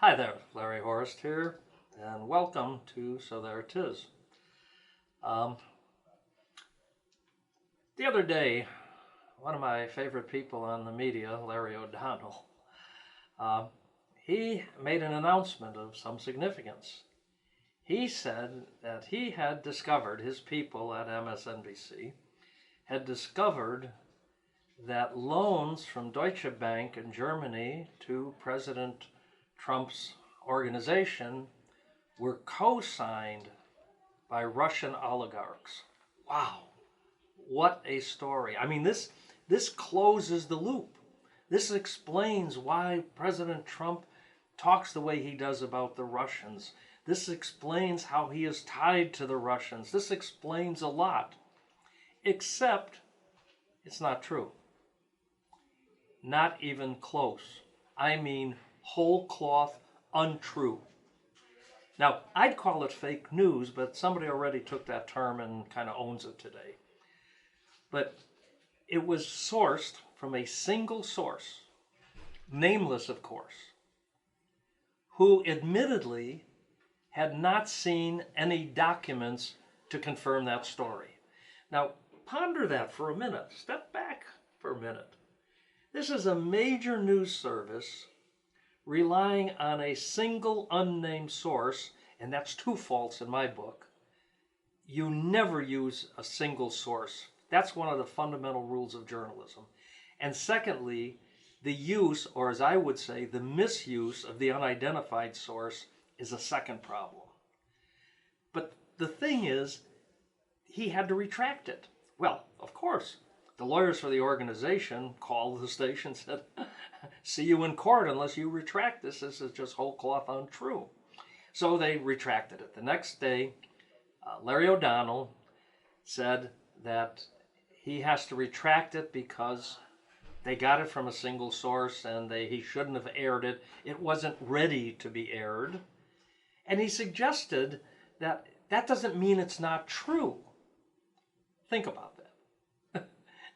Hi there, Larry Horist here, and welcome to So There It Is. Um, the other day, one of my favorite people on the media, Larry O'Donnell, uh, he made an announcement of some significance. He said that he had discovered, his people at MSNBC had discovered that loans from Deutsche Bank in Germany to President Trump's organization were co-signed by Russian oligarchs. Wow, what a story. I mean, this closes the loop. This explains why President Trump talks the way he does about the Russians. This explains how he is tied to the Russians. This explains a lot, except it's not true. Not even close. I mean, whole cloth untrue. Now, I'd call it fake news, but somebody already took that term and kind of owns it today. But it was sourced from a single source, nameless of course, who admittedly had not seen any documents to confirm that story. Now, ponder that for a minute. Step back for a minute. This is a major news service relying on a single unnamed source, and that's two faults in my book. You never use a single source. That's one of the fundamental rules of journalism. And secondly, the use, or as I would say, the misuse of the unidentified source is a second problem. But the thing is, he had to retract it. Well, of course, the lawyers for the organization called the station and said, see you in court unless you retract this. This is just whole cloth untrue. So they retracted it. The next day, Larry O'Donnell said that he has to retract it because they got it from a single source and he shouldn't have aired it. It wasn't ready to be aired. And he suggested that that doesn't mean it's not true. Think about that.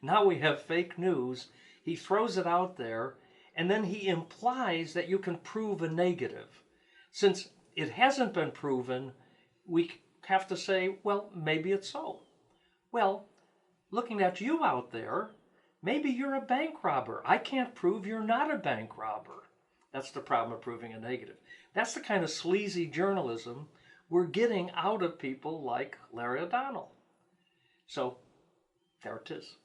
Now we have fake news. He throws it out there, and then he implies that you can prove a negative. Since it hasn't been proven, we have to say, well, maybe it's so. Well, looking at you out there, maybe you're a bank robber. I can't prove you're not a bank robber. That's the problem of proving a negative. That's the kind of sleazy journalism we're getting out of people like Larry O'Donnell. So, there it is.